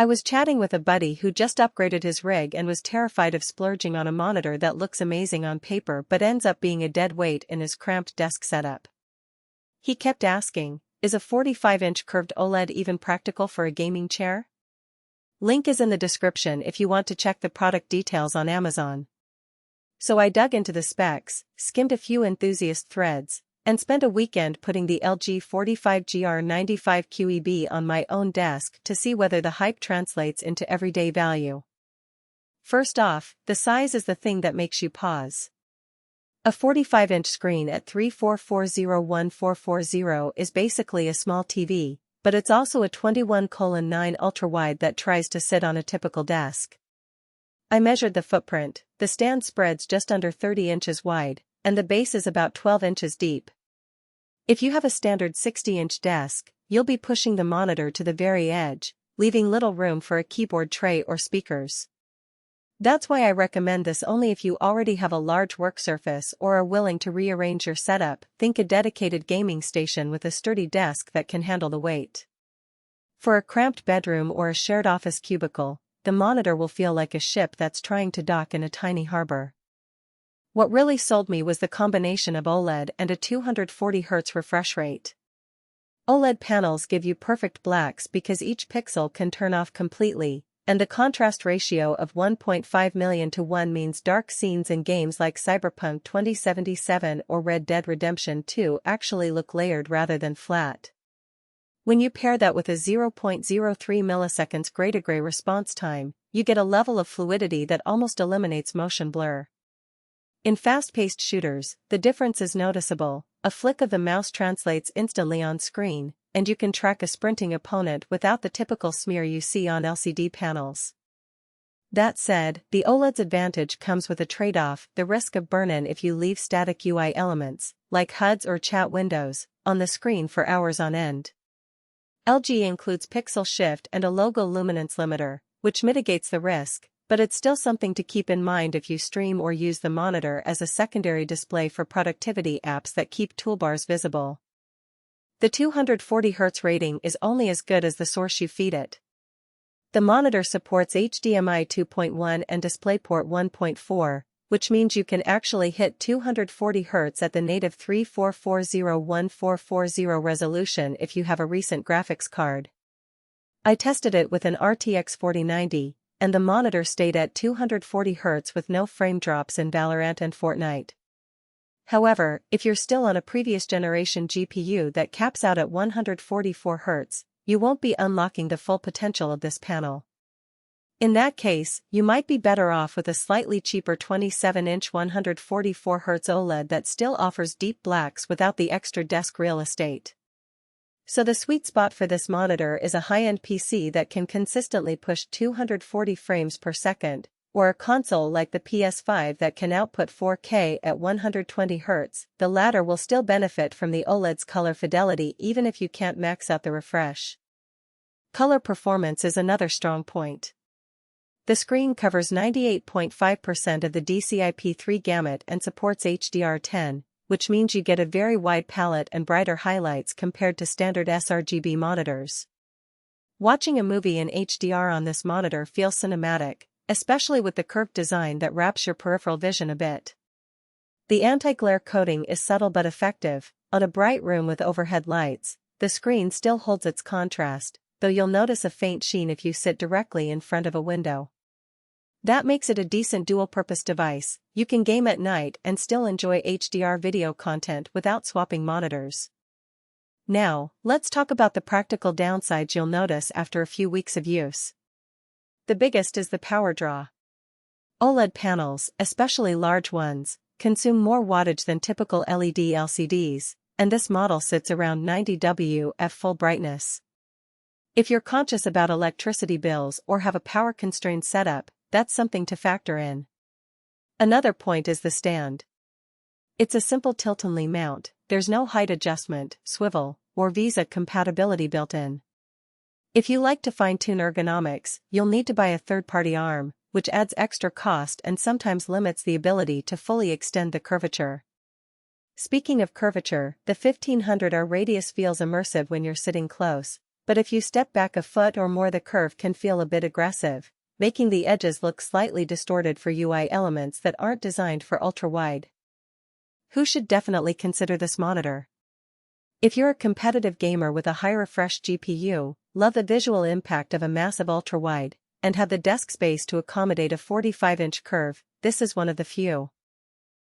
I was chatting with a buddy who just upgraded his rig and was terrified of splurging on a monitor that looks amazing on paper but ends up being a dead weight in his cramped desk setup. He kept asking, is a 45-inch curved OLED even practical for a gaming chair? Link is in the description if you want to check the product details on Amazon. So I dug into the specs, skimmed a few enthusiast threads, and spent a weekend putting the LG 45GR95QE on my own desk to see whether the hype translates into everyday value. First off, the size is the thing that makes you pause. A 45-inch screen at 3440x1440 is basically a small TV, but it's also a 21:9 ultrawide that tries to sit on a typical desk. I measured the footprint. The stand spreads just under 30 inches wide, and the base is about 12 inches deep. If you have a standard 60-inch desk, you'll be pushing the monitor to the very edge, leaving little room for a keyboard tray or speakers. That's why I recommend this only if you already have a large work surface or are willing to rearrange your setup. Think a dedicated gaming station with a sturdy desk that can handle the weight. For a cramped bedroom or a shared office cubicle, the monitor will feel like a ship that's trying to dock in a tiny harbor. What really sold me was the combination of OLED and a 240Hz refresh rate. OLED panels give you perfect blacks because each pixel can turn off completely, and the contrast ratio of 1.5 million to 1 means dark scenes in games like Cyberpunk 2077 or Red Dead Redemption 2 actually look layered rather than flat. When you pair that with a 0.03 milliseconds gray-to-gray response time, you get a level of fluidity that almost eliminates motion blur. In fast-paced shooters, the difference is noticeable. A flick of the mouse translates instantly on screen, and you can track a sprinting opponent without the typical smear you see on LCD panels. That said, the OLED's advantage comes with a trade-off: the risk of burn-in if you leave static UI elements, like HUDs or chat windows, on the screen for hours on end. LG includes pixel shift and a logo luminance limiter, which mitigates the risk, but it's still something to keep in mind if you stream or use the monitor as a secondary display for productivity apps that keep toolbars visible. The 240Hz rating is only as good as the source you feed it. The monitor supports HDMI 2.1 and DisplayPort 1.4, which means you can actually hit 240Hz at the native 3440x1440 resolution if you have a recent graphics card. I tested it with an RTX 4090, and the monitor stayed at 240Hz with no frame drops in Valorant and Fortnite. However, if you're still on a previous generation GPU that caps out at 144Hz, you won't be unlocking the full potential of this panel. In that case, you might be better off with a slightly cheaper 27-inch 144Hz OLED that still offers deep blacks without the extra desk real estate. So the sweet spot for this monitor is a high-end PC that can consistently push 240 frames per second, or a console like the PS5 that can output 4K at 120Hz. The latter will still benefit from the OLED's color fidelity even if you can't max out the refresh. Color performance is another strong point. The screen covers 98.5% of the DCI-P3 gamut and supports HDR10, which means you get a very wide palette and brighter highlights compared to standard sRGB monitors. Watching a movie in HDR on this monitor feels cinematic, especially with the curved design that wraps your peripheral vision a bit. The anti-glare coating is subtle but effective. On a bright room with overhead lights, the screen still holds its contrast, though you'll notice a faint sheen if you sit directly in front of a window. That makes it a decent dual-purpose device. You can game at night and still enjoy HDR video content without swapping monitors. Now, let's talk about the practical downsides you'll notice after a few weeks of use. The biggest is the power draw. OLED panels, especially large ones, consume more wattage than typical LED LCDs, and this model sits around 90 W at full brightness. If you're conscious about electricity bills or have a power-constrained setup, that's something to factor in. Another point is the stand. It's a simple tilt-only mount. There's no height adjustment, swivel, or VESA compatibility built in. If you like to fine-tune ergonomics, you'll need to buy a third-party arm, which adds extra cost and sometimes limits the ability to fully extend the curvature. Speaking of curvature, the 1500R radius feels immersive when you're sitting close, But if you step back a foot or more, the curve can feel a bit aggressive, making the edges look slightly distorted for UI elements that aren't designed for ultra-wide. Who should definitely consider this monitor? If you're a competitive gamer with a high-refresh GPU, love the visual impact of a massive ultra-wide, and have the desk space to accommodate a 45-inch curve, this is one of the few.